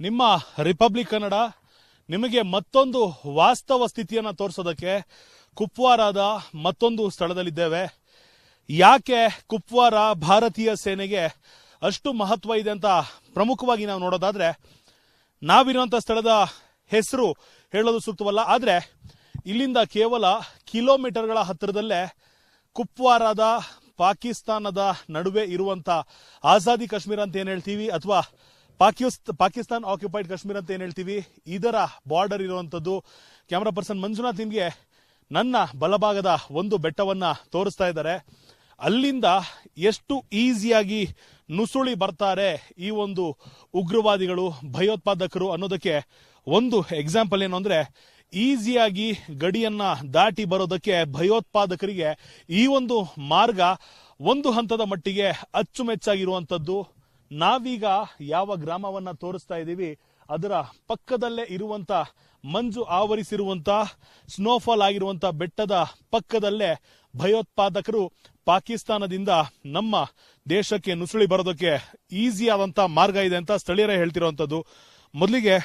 ನಿಮ್ಮ ರಿಪಬ್ಲಿಕ್ ಕನ್ನಡ ನಿಮಗೆ ಮತ್ತೊಂದು ವಾಸ್ತವ ಸ್ಥಿತಿಯನ್ನು ತೋರಿಸೋದಕ್ಕೆ ಕುಪ್ವಾರಾದ ಮತ್ತೊಂದು ಸ್ಥಳದಲ್ಲಿದ್ದೇವೆ. ಯಾಕೆ ಕುಪ್ವಾರ ಭಾರತೀಯ ಸೇನೆಗೆ ಅಷ್ಟು ಮಹತ್ವ ಇದೆ ಅಂತ ಪ್ರಮುಖವಾಗಿ ನಾವು ನೋಡೋದಾದ್ರೆ, ನಾವಿರುವಂಥ ಸ್ಥಳದ ಹೆಸರು ಹೇಳೋದು ಸೂಕ್ತವಲ್ಲ, ಆದರೆ ಇಲ್ಲಿಂದ ಕೇವಲ ಕಿಲೋಮೀಟರ್ಗಳ ಹತ್ತಿರದಲ್ಲೇ ಕುಪ್ವಾರಾದ ಪಾಕಿಸ್ತಾನದ ನಡುವೆ ಇರುವಂಥ ಆಜಾದಿ ಕಾಶ್ಮೀರ ಅಂತ ಏನು ಹೇಳ್ತೀವಿ, ಅಥವಾ ಪಾಕಿಸ್ತಾನ್ ಆಕ್ಯುಪೈಡ್ ಕಾಶ್ಮೀರ ಅಂತ ಏನು ಹೇಳ್ತೀವಿ, ಇದರ ಬಾರ್ಡರ್ ಇರುವಂಥದ್ದು. ಕ್ಯಾಮ್ರಾ ಪರ್ಸನ್ ಮಂಜುನಾಥ್ ನಿಮಗೆ ನನ್ನ ಬಲಭಾಗದ ಒಂದು ಬೆಟ್ಟವನ್ನ ತೋರಿಸ್ತಾ ಇದ್ದಾರೆ. ಅಲ್ಲಿಂದ ಎಷ್ಟು ಈಸಿಯಾಗಿ ನುಸುಳಿ ಬರ್ತಾರೆ ಈ ಒಂದು ಉಗ್ರವಾದಿಗಳು, ಭಯೋತ್ಪಾದಕರು ಅನ್ನೋದಕ್ಕೆ ಒಂದು ಎಕ್ಸಾಂಪಲ್ ಏನು ಅಂದ್ರೆ, ಈಸಿಯಾಗಿ ಗಡಿಯನ್ನ ದಾಟಿ ಬರೋದಕ್ಕೆ ಭಯೋತ್ಪಾದಕರಿಗೆ ಈ ಒಂದು ಮಾರ್ಗ ಒಂದು ಹಂತದ ಮಟ್ಟಿಗೆ ಅಚ್ಚುಮೆಚ್ಚಾಗಿರುವಂಥದ್ದು. ನಾವೀಗ ಯಾವ ಗ್ರಾಮವನ್ನ ತೋರಿಸ್ತಾ ಇದ್ದೀವಿ ಅದರ ಪಕ್ಕದಲ್ಲೇ ಇರುವಂತ ಮಂಜು ಆವರಿಸಿರುವಂತ ಸ್ನೋಫಾಲ್ ಆಗಿರುವಂತ ಬೆಟ್ಟದ ಪಕ್ಕದಲ್ಲೇ ಭಯೋತ್ಪಾದಕರು ಪಾಕಿಸ್ತಾನದಿಂದ ನಮ್ಮ ದೇಶಕ್ಕೆ ನುಸುಳಿ ಬರೋದಕ್ಕೆ ಈಸಿ ಆದಂತ ಮಾರ್ಗ ಇದೆ ಅಂತ ಸ್ಥಳೀಯರೇ ಹೇಳ್ತಿರುವಂತದ್ದು. ಮೊದಲಿಗೆ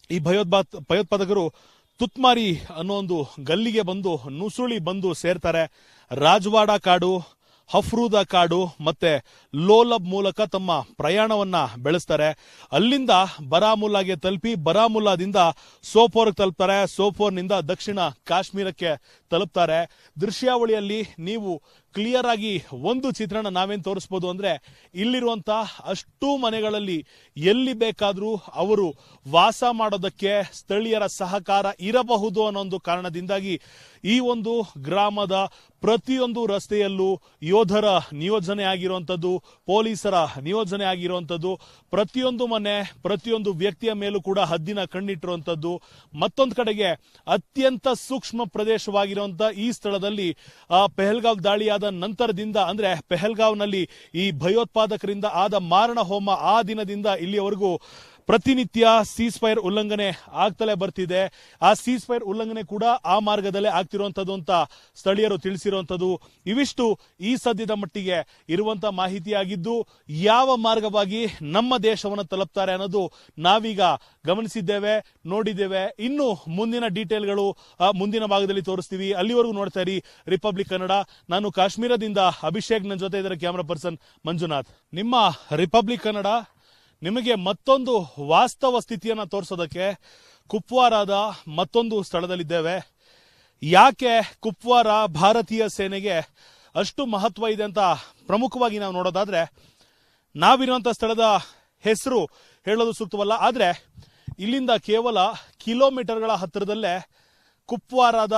ಈ ಭಯೋತ್ಪಾದಕರು ತುತ್ಮಾರಿ ಅನ್ನೋ ಒಂದು ಗಲ್ಲಿಗೆ ಬಂದು ನುಸುಳಿ ಬಂದು ಸೇರ್ತಾರೆ. ರಾಜವಾಡ ಕಾಡು, ಹಫ್ರೂದ ಕಾಡು ಮತ್ತೆ ಲೋಲಬ್ ಮೂಲಕ ತಮ್ಮ ಪ್ರಯಾಣವನ್ನ ಬೆಳೆಸ್ತಾರೆ. ಅಲ್ಲಿಂದ ಬರಾಮುಲ್ಲಾಗೆ ತಲುಪಿ ಬರಾಮುಲ್ಲಾದಿಂದ ಸೋಪೋರ್ಗೆ ತಲುಪ್ತಾರೆ. ಸೋಪೋರ್ನಿಂದ ದಕ್ಷಿಣ ಕಾಶ್ಮೀರಕ್ಕೆ ತಲುಪ್ತಾರೆ. ದೃಶ್ಯಾವಳಿಯಲ್ಲಿ ನೀವು ಕ್ಲಿಯರ್ ಆಗಿ ಒಂದು ಚಿತ್ರಣ ನಾವೇನ್ ತೋರಿಸಬಹುದು ಅಂದ್ರೆ, ಇಲ್ಲಿರುವಂತ ಅಷ್ಟೂ ಮನೆಗಳಲ್ಲಿ ಎಲ್ಲಿ ಬೇಕಾದ್ರೂ ಅವರು ವಾಸ ಮಾಡೋದಕ್ಕೆ ಸ್ಥಳೀಯರ ಸಹಕಾರ ಇರಬಹುದು ಅನ್ನೋ ಒಂದು ಕಾರಣದಿಂದಾಗಿ ಈ ಒಂದು ಗ್ರಾಮದ ಪ್ರತಿಯೊಂದು ರಸ್ತೆಯಲ್ಲೂ ಯೋಧರ ನಿಯೋಜನೆ ಆಗಿರುವಂಥದ್ದು, ಪೊಲೀಸರ ನಿಯೋಜನೆ ಆಗಿರುವಂಥದ್ದು, ಪ್ರತಿಯೊಂದು ಮನೆ ಪ್ರತಿಯೊಂದು ವ್ಯಕ್ತಿಯ ಮೇಲೂ ಕೂಡ ಹದ್ದಿನ ಕಣ್ಣಿಟ್ಟಿರುವಂಥದ್ದು. ಮತ್ತೊಂದು ಕಡೆಗೆ ಅತ್ಯಂತ ಸೂಕ್ಷ್ಮ ಪ್ರದೇಶವಾಗಿರುವಂತ ಈ ಸ್ಥಳದಲ್ಲಿ ಪೆಹಲ್ಗಾವ್ ದಾಳಿಯಾದ ನಂತರದಿಂದ, ಅಂದ್ರೆ ಪೆಹಲ್ಗಾವ್ನಲ್ಲಿ ಈ ಭಯೋತ್ಪಾದಕರಿಂದ ಆದ ಮಾರಣ ಹೋಮ ಆ ದಿನದಿಂದ ಇಲ್ಲಿಯವರೆಗೂ ಪ್ರತಿನಿತ್ಯ ಸೀಸ್ಫೈರ್ ಉಲ್ಲಂಘನೆ ಆಗ್ತಲೇ ಬರ್ತಿದೆ. ಆ ಸೀಸ್ಫೈರ್ ಉಲ್ಲಂಘನೆ ಕೂಡ ಆ ಮಾರ್ಗದಲ್ಲೇ ಆಗ್ತಿರುವಂತದ್ದು ಅಂತ ಸ್ಥಳೀಯರು ತಿಳಿಸಿರುವಂತದ್ದು. ಇವಿಷ್ಟು ಈ ಸದ್ಯದ ಮಟ್ಟಿಗೆ ಇರುವಂತ ಮಾಹಿತಿಯಾಗಿದ್ದು, ಯಾವ ಮಾರ್ಗವಾಗಿ ನಮ್ಮ ದೇಶವನ್ನು ತಲುಪ್ತಾರೆ ಅನ್ನೋದು ನಾವೀಗ ಗಮನಿಸಿದ್ದೇವೆ, ನೋಡಿದ್ದೇವೆ. ಇನ್ನು ಮುಂದಿನ ಡೀಟೇಲ್ಗಳು ಮುಂದಿನ ಭಾಗದಲ್ಲಿ ತೋರಿಸ್ತೀವಿ. ಅಲ್ಲಿವರೆಗೂ ನೋಡ್ತಾ ಇರಿ ರಿಪಬ್ಲಿಕ್ ಕನ್ನಡ. ನಾನು ಕಾಶ್ಮೀರದಿಂದ ಅಭಿಷೇಕ್, ನನ್ನ ಜೊತೆ ಇದ್ದಾರೆ ಕ್ಯಾಮ್ರಾ ಪರ್ಸನ್ ಮಂಜುನಾಥ್. ನಿಮ್ಮ ರಿಪಬ್ಲಿಕ್ ಕನ್ನಡ ನಿಮಗೆ ಮತ್ತೊಂದು ವಾಸ್ತವ ಸ್ಥಿತಿಯನ್ನು ತೋರಿಸೋದಕ್ಕೆ ಕುಪ್ವಾರಾದ ಮತ್ತೊಂದು ಸ್ಥಳದಲ್ಲಿದ್ದೇವೆ. ಯಾಕೆ ಕುಪ್ವಾರ ಭಾರತೀಯ ಸೇನೆಗೆ ಅಷ್ಟು ಮಹತ್ವ ಇದೆ ಅಂತ ಪ್ರಮುಖವಾಗಿ ನಾವು ನೋಡೋದಾದ್ರೆ, ನಾವಿರುವಂಥ ಸ್ಥಳದ ಹೆಸರು ಹೇಳೋದು ಸೂಕ್ತವಲ್ಲ, ಆದರೆ ಇಲ್ಲಿಂದ ಕೇವಲ ಕಿಲೋಮೀಟರ್ಗಳ ಹತ್ತಿರದಲ್ಲೇ ಕುಪ್ವಾರಾದ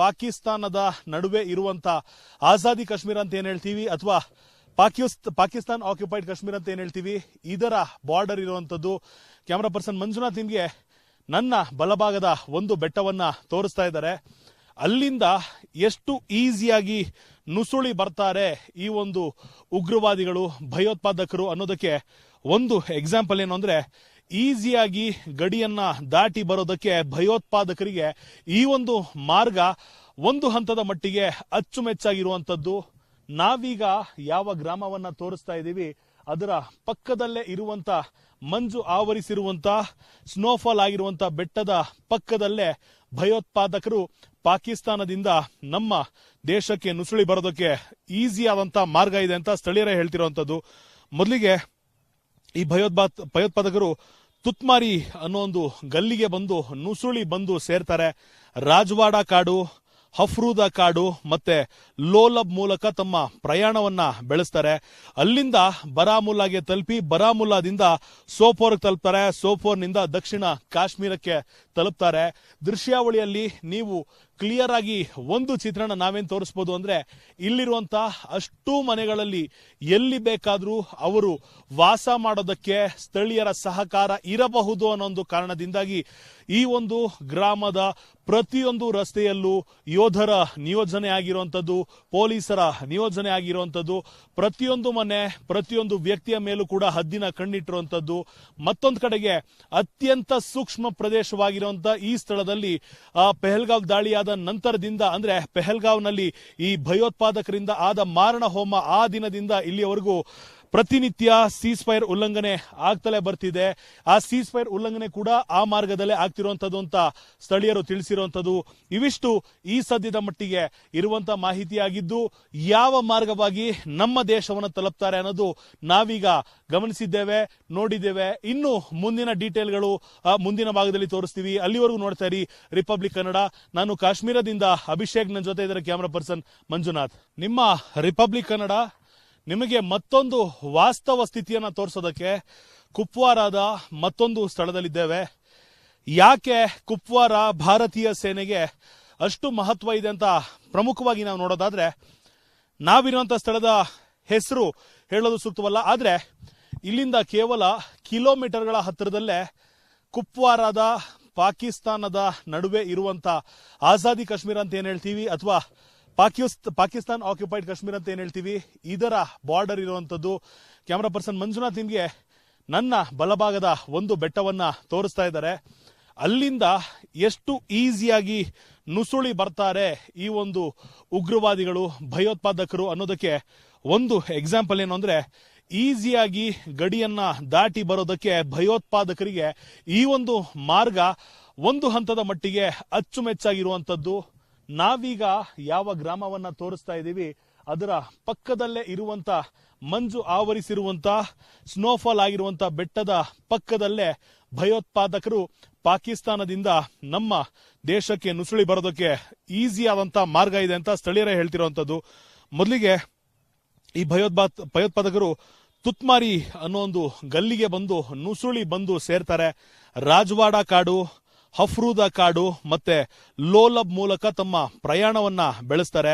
ಪಾಕಿಸ್ತಾನದ ನಡುವೆ ಇರುವಂತ ಆಜಾದಿ ಕಾಶ್ಮೀರ ಅಂತ ಏನು ಹೇಳ್ತೀವಿ, ಅಥವಾ ಪಾಕಿಸ್ತಾನ್ ಆಕ್ಯುಪೈಡ್ ಕಾಶ್ಮೀರ ಅಂತ ಏನು ಹೇಳ್ತೀವಿ, ಇದರ ಬಾರ್ಡರ್ ಇರುವಂಥದ್ದು. ಕ್ಯಾಮ್ರಾ ಪರ್ಸನ್ ಮಂಜುನಾಥ್ ನಿಮಗೆ ನನ್ನ ಬಲಭಾಗದ ಒಂದು ಬೆಟ್ಟವನ್ನ ತೋರಿಸ್ತಾ ಇದ್ದಾರೆ. ಅಲ್ಲಿಂದ ಎಷ್ಟು ಈಸಿಯಾಗಿ ನುಸುಳಿ ಬರ್ತಾರೆ ಈ ಒಂದು ಉಗ್ರವಾದಿಗಳು, ಭಯೋತ್ಪಾದಕರು ಅನ್ನೋದಕ್ಕೆ ಒಂದು ಎಕ್ಸಾಂಪಲ್ ಏನು ಅಂದ್ರೆ, ಈಸಿಯಾಗಿ ಗಡಿಯನ್ನ ದಾಟಿ ಬರೋದಕ್ಕೆ ಭಯೋತ್ಪಾದಕರಿಗೆ ಈ ಒಂದು ಮಾರ್ಗ ಒಂದು ಹಂತದ ಮಟ್ಟಿಗೆ ಅಚ್ಚುಮೆಚ್ಚಾಗಿರುವಂಥದ್ದು. ನಾವೀಗ ಯಾವ ಗ್ರಾಮವನ್ನ ತೋರಿಸ್ತಾ ಇದ್ದೀವಿ ಅದರ ಪಕ್ಕದಲ್ಲೇ ಇರುವಂತ ಮಂಜು ಆವರಿಸಿರುವಂತ ಸ್ನೋಫಾಲ್ ಆಗಿರುವಂತ ಬೆಟ್ಟದ ಪಕ್ಕದಲ್ಲೇ ಭಯೋತ್ಪಾದಕರು ಪಾಕಿಸ್ತಾನದಿಂದ ನಮ್ಮ ದೇಶಕ್ಕೆ ನುಸುಳಿ ಬರೋದಕ್ಕೆ ಈಸಿ ಆದಂತ ಮಾರ್ಗ ಇದೆ ಅಂತ ಸ್ಥಳೀಯರೇ ಹೇಳ್ತಿರುವಂತದ್ದು. ಮೊದಲಿಗೆ ಈ ಭಯೋತ್ಪಾದಕರು ತುತ್ಮಾರಿ ಅನ್ನೋ ಒಂದು ಗಲ್ಲಿಗೆ ಬಂದು ನುಸುಳಿ ಬಂದು ಸೇರ್ತಾರೆ. ರಾಜವಾಡ ಕಾಡು, ಹಫ್ರೂದ ಕಾಡು ಮತ್ತೆ ಲೋಲಬ್ ಮೂಲಕ ತಮ್ಮ ಪ್ರಯಾಣವನ್ನ ಬೆಳೆಸ್ತಾರೆ. ಅಲ್ಲಿಂದ ಬರಾಮುಲ್ಲಾಗೆ ತಲುಪಿ ಬರಾಮುಲ್ಲಾದಿಂದ ಸೋಪೋರ್ಗೆ ತಲುಪ್ತಾರೆ. ಸೋಪೋರ್ನಿಂದ ದಕ್ಷಿಣ ಕಾಶ್ಮೀರಕ್ಕೆ ತಲುಪ್ತಾರೆ. ದೃಶ್ಯಾವಳಿಯಲ್ಲಿ ನೀವು ಕ್ಲಿಯರ್ ಆಗಿ ಒಂದು ಚಿತ್ರಣ ನಾವೇನ್ ತೋರಿಸಬಹುದು ಅಂದ್ರೆ, ಇಲ್ಲಿರುವಂತ ಅಷ್ಟೂ ಮನೆಗಳಲ್ಲಿ ಎಲ್ಲಿ ಬೇಕಾದ್ರೂ ಅವರು ವಾಸ ಮಾಡೋದಕ್ಕೆ ಸ್ಥಳೀಯರ ಸಹಕಾರ ಇರಬಹುದು ಅನ್ನೋ ಒಂದು ಕಾರಣದಿಂದಾಗಿ ಈ ಒಂದು ಗ್ರಾಮದ ಪ್ರತಿಯೊಂದು ರಸ್ತೆಯಲ್ಲೂ ಯೋಧರ ನಿಯೋಜನೆ ಆಗಿರುವಂಥದ್ದು, ಪೊಲೀಸರ ನಿಯೋಜನೆ ಆಗಿರುವಂಥದ್ದು, ಪ್ರತಿಯೊಂದು ಮನೆ ಪ್ರತಿಯೊಂದು ವ್ಯಕ್ತಿಯ ಮೇಲೂ ಕೂಡ ಹದ್ದಿನ ಕಣ್ಣಿಟ್ಟಿರುವಂಥದ್ದು. ಮತ್ತೊಂದು ಕಡೆಗೆ ಅತ್ಯಂತ ಸೂಕ್ಷ್ಮ ಪ್ರದೇಶವಾಗಿರುವಂತ ಈ ಸ್ಥಳದಲ್ಲಿ ಪೆಹಲ್ಗಾವ್ ದಾಳಿಯಾದ ನಂತರದಿಂದ, ಅಂದ್ರೆ ಪೆಹಲ್ಗಾವ್ನಲ್ಲಿ ಈ ಭಯೋತ್ಪಾದಕರಿಂದ ಆದ ಮಾರಣ ಹೋಮ ಆ ದಿನದಿಂದ ಇಲ್ಲಿಯವರೆಗೂ ಪ್ರತಿನಿತ್ಯ ಸೀಸ್ಫೈರ್ ಉಲ್ಲಂಘನೆ ಆಗ್ತಲೇ ಬರ್ತಿದೆ. ಆ ಸೀಸ್ಫೈರ್ ಉಲ್ಲಂಘನೆ ಕೂಡ ಆ ಮಾರ್ಗದಲ್ಲೇ ಆಗ್ತಿರುವಂತದ್ದು ಅಂತ ಸ್ಥಳೀಯರು ತಿಳಿಸಿರುವಂತದ್ದು. ಇವಿಷ್ಟು ಈ ಸದ್ಯದ ಮಟ್ಟಿಗೆ ಇರುವಂತ ಮಾಹಿತಿಯಾಗಿದ್ದು, ಯಾವ ಮಾರ್ಗವಾಗಿ ನಮ್ಮ ದೇಶವನ್ನು ತಲುಪ್ತಾರೆ ಅನ್ನೋದು ನಾವೀಗ ಗಮನಿಸಿದ್ದೇವೆ, ನೋಡಿದ್ದೇವೆ. ಇನ್ನು ಮುಂದಿನ ಡೀಟೇಲ್ಗಳು ಮುಂದಿನ ಭಾಗದಲ್ಲಿ ತೋರಿಸ್ತೀವಿ. ಅಲ್ಲಿವರೆಗೂ ನೋಡ್ತಾ ಇರಿ ರಿಪಬ್ಲಿಕ್ ಕನ್ನಡ. ನಾನು ಕಾಶ್ಮೀರದಿಂದ ಅಭಿಷೇಕ್, ನನ್ನ ಜೊತೆ ಇದ್ದಾರೆ ಕ್ಯಾಮರಾ ಪರ್ಸನ್ ಮಂಜುನಾಥ್. ನಿಮ್ಮ ರಿಪಬ್ಲಿಕ್ ಕನ್ನಡ ನಿಮಗೆ ಮತ್ತೊಂದು ವಾಸ್ತವ ಸ್ಥಿತಿಯನ್ನ ತೋರಿಸೋದಕ್ಕೆ ಕುಪ್ವಾರಾದ ಮತ್ತೊಂದು ಸ್ಥಳದಲ್ಲಿದ್ದೇವೆ. ಯಾಕೆ ಕುಪ್ವಾರ ಭಾರತೀಯ ಸೇನೆಗೆ ಅಷ್ಟು ಮಹತ್ವ ಇದೆ ಅಂತ ಪ್ರಮುಖವಾಗಿ ನಾವು ನೋಡೋದಾದ್ರೆ, ನಾವಿರುವಂತ ಸ್ಥಳದ ಹೆಸರು ಹೇಳೋದು ಸೂಕ್ತವಲ್ಲ, ಆದ್ರೆ ಇಲ್ಲಿಂದ ಕೇವಲ ಕಿಲೋಮೀಟರ್ಗಳ ಹತ್ತಿರದಲ್ಲೇ ಕುಪ್ವಾರಾದ ಪಾಕಿಸ್ತಾನದ ನಡುವೆ ಇರುವಂತ ಆಜಾದಿ ಕಾಶ್ಮೀರ ಅಂತ ಏನ್ ಹೇಳ್ತೀವಿ, ಅಥವಾ ಪಾಕಿಸ್ತಾನ್ ಆಕ್ಯುಪೈಡ್ ಕಾಶ್ಮೀರ ಅಂತ ಏನ್ ಹೇಳ್ತೀವಿ, ಇದರ ಬಾರ್ಡರ್ ಇರುವಂತದ್ದು. ಕ್ಯಾಮರಾ ಪರ್ಸನ್ ಮಂಜುನಾಥ್ ನಿಮ್ಗೆ ನನ್ನ ಬಲಭಾಗದ ಒಂದು ಬೆಟ್ಟವನ್ನ ತೋರಿಸ್ತಾ ಇದ್ದಾರೆ. ಅಲ್ಲಿಂದ ಎಷ್ಟು ಈಸಿಯಾಗಿ ನುಸುಳಿ ಬರ್ತಾರೆ ಈ ಒಂದು ಉಗ್ರವಾದಿಗಳು, ಭಯೋತ್ಪಾದಕರು ಅನ್ನೋದಕ್ಕೆ ಒಂದು ಎಕ್ಸಾಂಪಲ್ ಏನು ಅಂದ್ರೆ, ಈಸಿಯಾಗಿ ಗಡಿಯನ್ನ ದಾಟಿ ಬರೋದಕ್ಕೆ ಭಯೋತ್ಪಾದಕರಿಗೆ ಈ ಒಂದು ಮಾರ್ಗ ಒಂದು ಹಂತದ ಮಟ್ಟಿಗೆ ಅಚ್ಚುಮೆಚ್ಚಾಗಿರುವಂತದ್ದು. ನಾವೀಗ ಯಾವ ಗ್ರಾಮವನ್ನ ತೋರಿಸ್ತಾ ಇದ್ದೀವಿ ಅದರ ಪಕ್ಕದಲ್ಲೇ ಇರುವಂತ ಮಂಜು ಆವರಿಸಿರುವಂತ ಸ್ನೋಫಾಲ್ ಆಗಿರುವಂತ ಬೆಟ್ಟದ ಪಕ್ಕದಲ್ಲೇ ಭಯೋತ್ಪಾದಕರು ಪಾಕಿಸ್ತಾನದಿಂದ ನಮ್ಮ ದೇಶಕ್ಕೆ ನುಸುಳಿ ಬರೋದಕ್ಕೆ ಈಸಿ ಆದಂತ ಮಾರ್ಗ ಇದೆ ಅಂತ ಸ್ಥಳೀಯರೇ ಹೇಳ್ತಿರುವಂತದ್ದು. ಮೊದಲಿಗೆ ಈ ಭಯೋತ್ಪಾದಕರು ತುತ್ಮಾರಿ ಅನ್ನೋ ಒಂದು ಗಲ್ಲಿಗೆ ಬಂದು ನುಸುಳಿ ಬಂದು ಸೇರ್ತಾರೆ. ರಾಜವಾಡ ಕಾಡು, ಹಫ್ರೂದ ಕಾಡು ಮತ್ತೆ ಲೋಲಬ್ ಮೂಲಕ ತಮ್ಮ ಪ್ರಯಾಣವನ್ನ ಬೆಳೆಸ್ತಾರೆ.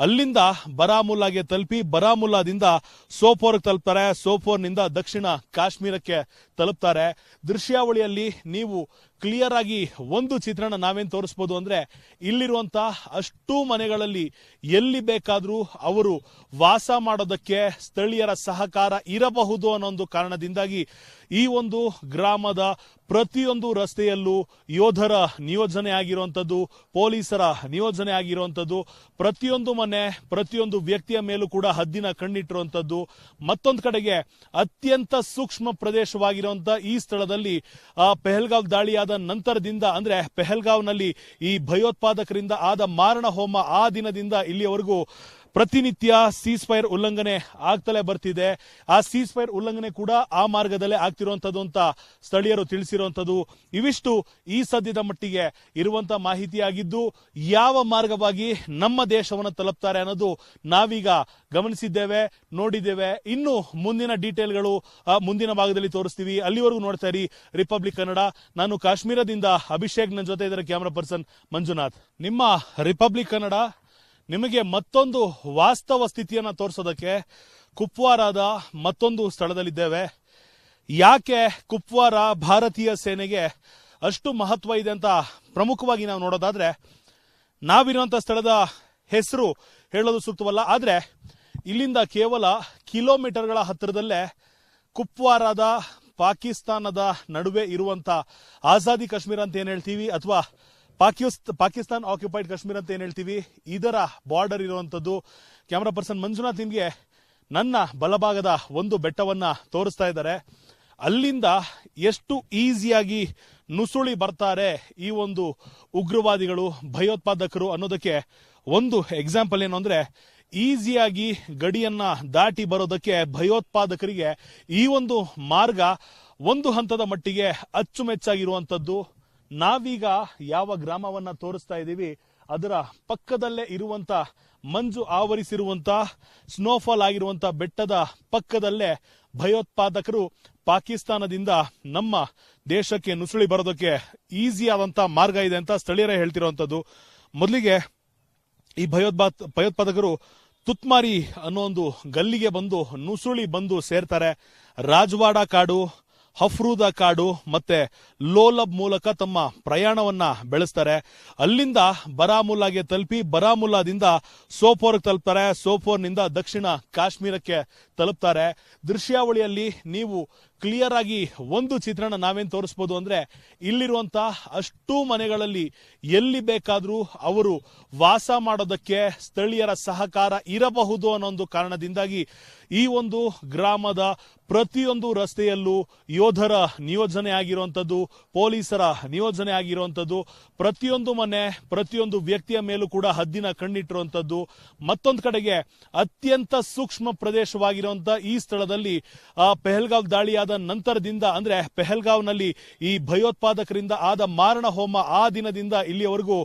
ಅಲ್ಲಿಂದ ಬರಾಮುಲ್ಲಾಗೆ ತಲುಪಿ ಬರಾಮುಲ್ಲಾದಿಂದ ಸೋಪೋರ್ಗೆ ತಲುಪ್ತಾರೆ. ಸೋಪೋರ್ನಿಂದ ದಕ್ಷಿಣ ಕಾಶ್ಮೀರಕ್ಕೆ ತಲುಪ್ತಾರೆ. ದೃಶ್ಯಾವಳಿಯಲ್ಲಿ ನೀವು ಕ್ಲಿಯರ್ ಆಗಿ ಒಂದು ಚಿತ್ರಣ ನಾವೇನ್ ತೋರಿಸಬಹುದು ಅಂದ್ರೆ, ಇಲ್ಲಿರುವಂತ ಅಷ್ಟೂ ಮನೆಗಳಲ್ಲಿ ಎಲ್ಲಿ ಬೇಕಾದ್ರೂ ಅವರು ವಾಸ ಮಾಡೋದಕ್ಕೆ ಸ್ಥಳೀಯರ ಸಹಕಾರ ಇರಬಹುದು ಅನ್ನೋ ಒಂದು ಕಾರಣದಿಂದಾಗಿ ಈ ಒಂದು ಗ್ರಾಮದ ಪ್ರತಿಯೊಂದು ರಸ್ತೆಯಲ್ಲೂ ಯೋಧರ ನಿಯೋಜನೆ ಆಗಿರುವಂತದ್ದು, ಪೊಲೀಸರ ನಿಯೋಜನೆ ಆಗಿರುವಂತದ್ದು, ಪ್ರತಿಯೊಂದು ಮನೆ ಪ್ರತಿಯೊಂದು ವ್ಯಕ್ತಿಯ ಮೇಲೂ ಕೂಡ ಹದ್ದಿನ ಕಣ್ಣಿಟ್ಟಿರುವಂತದ್ದು. ಮತ್ತೊಂದು ಕಡೆಗೆ ಅತ್ಯಂತ ಸೂಕ್ಷ್ಮ ಪ್ರದೇಶವಾಗಿರುವಂತ ಈ ಸ್ಥಳದಲ್ಲಿ ಪೆಹಲ್ಗಾವ್ ದಾಳಿಯಾದ ನಂತರದಿಂದ, ಅಂದ್ರೆ ಪೆಹಲ್ಗಾವ್ನಲ್ಲಿ ಈ ಭಯೋತ್ಪಾದಕರಿಂದ ಆದ ಮಾರಣ ಹೋಮ ಆ ದಿನದಿಂದ ಇಲ್ಲಿಯವರೆಗೂ ಪ್ರತಿನಿತ್ಯ ಸೀಸ್ಫೈರ್ ಉಲ್ಲಂಘನೆ ಆಗ್ತಲೇ ಬರ್ತಿದೆ. ಆ ಸೀಸ್ಫೈರ್ ಉಲ್ಲಂಘನೆ ಕೂಡ ಆ ಮಾರ್ಗದಲ್ಲೇ ಆಗ್ತಿರುವಂತದ್ದು ಅಂತ ಸ್ಥಳೀಯರು ತಿಳಿಸಿರುವಂತದ್ದು. ಇವಿಷ್ಟು ಈ ಸದ್ಯದ ಮಟ್ಟಿಗೆ ಇರುವಂತ ಮಾಹಿತಿಯಾಗಿದ್ದು, ಯಾವ ಮಾರ್ಗವಾಗಿ ನಮ್ಮ ದೇಶವನ್ನು ತಲುಪ್ತಾರೆ ಅನ್ನೋದು ನಾವೀಗ ಗಮನಿಸಿದ್ದೇವೆ, ನೋಡಿದ್ದೇವೆ. ಇನ್ನು ಮುಂದಿನ ಡೀಟೇಲ್ಗಳು ಮುಂದಿನ ಭಾಗದಲ್ಲಿ ತೋರಿಸ್ತೀವಿ. ಅಲ್ಲಿವರೆಗೂ ನೋಡ್ತಾ ಇರಿ ರಿಪಬ್ಲಿಕ್ ಕನ್ನಡ. ನಾನು ಕಾಶ್ಮೀರದಿಂದ ಅಭಿಷೇಕ್, ನನ್ನ ಜೊತೆ ಇದ್ದಾರೆ ಕ್ಯಾಮರಾ ಪರ್ಸನ್ ಮಂಜುನಾಥ್. ನಿಮ್ಮ ರಿಪಬ್ಲಿಕ್ ಕನ್ನಡ ನಿಮಗೆ ಮತ್ತೊಂದು ವಾಸ್ತವ ಸ್ಥಿತಿಯನ್ನ ತೋರಿಸೋದಕ್ಕೆ ಕುಪ್ವಾರಾದ ಮತ್ತೊಂದು ಸ್ಥಳದಲ್ಲಿದ್ದೇವೆ. ಯಾಕೆ ಕುಪ್ವಾರ ಭಾರತೀಯ ಸೇನೆಗೆ ಅಷ್ಟು ಮಹತ್ವ ಇದೆ ಅಂತ ಪ್ರಮುಖವಾಗಿ ನಾವು ನೋಡೋದಾದ್ರೆ, ನಾವಿರುವಂತ ಸ್ಥಳದ ಹೆಸರು ಹೇಳೋದು ಸೂಕ್ತವಲ್ಲ, ಆದ್ರೆ ಇಲ್ಲಿಂದ ಕೇವಲ ಕಿಲೋಮೀಟರ್ಗಳ ಹತ್ತಿರದಲ್ಲೇ ಕುಪ್ವಾರಾದ ಪಾಕಿಸ್ತಾನದ ನಡುವೆ ಇರುವಂತ ಆಜಾದಿ ಕಾಶ್ಮೀರ ಅಂತ ಏನ್ ಹೇಳ್ತೀವಿ, ಅಥವಾ ಪಾಕಿಸ್ತಾನ್ ಆಕ್ಯುಪೈಡ್ ಕಾಶ್ಮೀರ ಅಂತ ಏನ್ ಹೇಳ್ತೀವಿ, ಇದರ ಬಾರ್ಡರ್ ಇರುವಂತದ್ದು. ಕ್ಯಾಮರಾ ಪರ್ಸನ್ ಮಂಜುನಾಥ್ ನಿಮ್ಗೆ ನನ್ನ ಬಲಭಾಗದ ಒಂದು ಬೆಟ್ಟವನ್ನ ತೋರಿಸ್ತಾ ಇದ್ದಾರೆ. ಅಲ್ಲಿಂದ ಎಷ್ಟು ಈಸಿಯಾಗಿ ನುಸುಳಿ ಬರ್ತಾರೆ ಈ ಒಂದು ಉಗ್ರವಾದಿಗಳು, ಭಯೋತ್ಪಾದಕರು ಅನ್ನೋದಕ್ಕೆ ಒಂದು ಎಕ್ಸಾಂಪಲ್ ಏನು ಅಂದ್ರೆ, ಈಸಿಯಾಗಿ ಗಡಿಯನ್ನ ದಾಟಿ ಬರೋದಕ್ಕೆ ಭಯೋತ್ಪಾದಕರಿಗೆ ಈ ಒಂದು ಮಾರ್ಗ ಒಂದು ಹಂತದ ಮಟ್ಟಿಗೆ ಅಚ್ಚುಮೆಚ್ಚಾಗಿರುವಂತದ್ದು. ನಾವೀಗ ಯಾವ ಗ್ರಾಮವನ್ನ ತೋರಿಸ್ತಾ ಇದ್ದೀವಿ ಅದರ ಪಕ್ಕದಲ್ಲೇ ಇರುವಂತ ಮಂಜು ಆವರಿಸಿರುವಂತ ಸ್ನೋಫಾಲ್ ಆಗಿರುವಂತ ಬೆಟ್ಟದ ಪಕ್ಕದಲ್ಲೇ ಭಯೋತ್ಪಾದಕರು ಪಾಕಿಸ್ತಾನದಿಂದ ನಮ್ಮ ದೇಶಕ್ಕೆ ನುಸುಳಿ ಬರೋದಕ್ಕೆ ಈಸಿ ಆದಂತ ಮಾರ್ಗ ಇದೆ ಅಂತ ಸ್ಥಳೀಯರೇ ಹೇಳ್ತಿರುವಂತದ್ದು. ಮೊದಲಿಗೆ ಈ ಭಯೋತ್ಪಾದಕರು ತುತ್ಮಾರಿ ಅನ್ನೋ ಒಂದು ಗಲ್ಲಿಗೆ ಬಂದು ನುಸುಳಿ ಬಂದು ಸೇರ್ತಾರೆ. ರಾಜವಾಡ ಕಾಡು, ಹಫ್ರೂದ ಕಾಡು ಮತ್ತೆ ಲೋಲಬ್ ಮೂಲಕ ತಮ್ಮ ಪ್ರಯಾಣವನ್ನ ಬೆಳೆಸ್ತಾರೆ. ಅಲ್ಲಿಂದ ಬರಾಮುಲ್ಲಾಗೆ ತಲುಪಿ ಬರಾಮುಲ್ಲಾದಿಂದ ಸೋಪೋರ್ಗೆ ತಲುಪ್ತಾರೆ. ಸೋಪೋರ್ನಿಂದ ದಕ್ಷಿಣ ಕಾಶ್ಮೀರಕ್ಕೆ ತಲುಪ್ತಾರೆ. ದೃಶ್ಯಾವಳಿಯಲ್ಲಿ ನೀವು ಕ್ಲಿಯರ್ ಆಗಿ ಒಂದು ಚಿತ್ರಣ ನಾವೇನ್ ತೋರಿಸಬಹುದು ಅಂದ್ರೆ, ಇಲ್ಲಿರುವಂತ ಅಷ್ಟೂ ಮನೆಗಳಲ್ಲಿ ಎಲ್ಲಿ ಬೇಕಾದ್ರೂ ಅವರು ವಾಸ ಮಾಡೋದಕ್ಕೆ ಸ್ಥಳೀಯರ ಸಹಕಾರ ಇರಬಹುದು ಅನ್ನೋ ಒಂದು ಕಾರಣದಿಂದಾಗಿ ಈ ಒಂದು ಗ್ರಾಮದ ಪ್ರತಿಯೊಂದು ರಸ್ತೆಯಲ್ಲೂ ಯೋಧರ ನಿಯೋಜನೆ ಆಗಿರುವಂಥದ್ದು, ಪೊಲೀಸರ ನಿಯೋಜನೆ ಆಗಿರುವಂಥದ್ದು, ಪ್ರತಿಯೊಂದು ಮನೆ ಪ್ರತಿಯೊಂದು ವ್ಯಕ್ತಿಯ ಮೇಲೂ ಕೂಡ ಹದ್ದಿನ ಕಣ್ಣಿಟ್ಟಿರುವಂಥದ್ದು. ಮತ್ತೊಂದು ಕಡೆಗೆ ಅತ್ಯಂತ ಸೂಕ್ಷ್ಮ ಪ್ರದೇಶವಾಗಿರುವಂತಹ ಈ ಸ್ಥಳದಲ್ಲಿ ಪೆಹಲ್ಗಾವ್ ದಾಳಿಯಾದ ನಂತರದಿಂದ, ಅಂದ್ರೆ ಪೆಹಲ್ಗಾವ್ನಲ್ಲಿ ಈ ಭಯೋತ್ಪಾದಕರಿಂದ ಆದ ಮಾರಣ ಹೋಮ ಆ ದಿನದಿಂದ ಇಲ್ಲಿಯವರೆಗೂ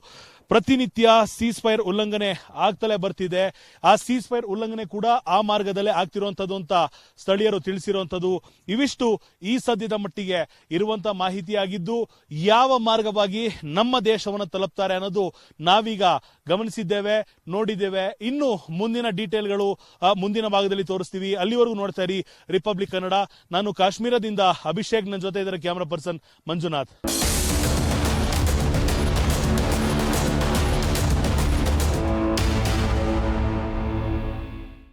ಪ್ರತಿನಿತ್ಯ ಸೀಸ್ ಫೈರ್ ಉಲ್ಲಂಘನೆ ಆಗ್ತಲೇ ಬರ್ತಿದೆ. ಆ ಸೀಸ್ ಫೈರ್ ಉಲ್ಲಂಘನೆ ಕೂಡ ಆ ಮಾರ್ಗದಲ್ಲೇ ಆಗ್ತಿರುವಂತದ್ದು ಅಂತ ಸ್ಥಳೀಯರು ತಿಳಿಸಿರುವಂತದ್ದು. ಇವಿಷ್ಟು ಈ ಸದ್ಯದ ಮಟ್ಟಿಗೆ ಇರುವಂತಹ ಮಾಹಿತಿಯಾಗಿದ್ದು, ಯಾವ ಮಾರ್ಗವಾಗಿ ನಮ್ಮ ದೇಶವನ್ನು ತಲುಪ್ತಾರೆ ಅನ್ನೋದು ನಾವೀಗ ಗಮನಿಸಿದ್ದೇವೆ, ನೋಡಿದ್ದೇವೆ. ಇನ್ನು ಮುಂದಿನ ಡೀಟೇಲ್ಗಳು ಮುಂದಿನ ಭಾಗದಲ್ಲಿ ತೋರಿಸ್ತೀವಿ. ಅಲ್ಲಿವರೆಗೂ ನೋಡ್ತಾ ಇರಿ ರಿಪಬ್ಲಿಕ್ ಕನ್ನಡ. ನಾನು ಕಾಶ್ಮೀರದಿಂದ ಅಭಿಷೇಕ್, ನನ್ನ ಜೊತೆ ಇದರ ಕ್ಯಾಮರಾ ಪರ್ಸನ್ ಮಂಜುನಾಥ್.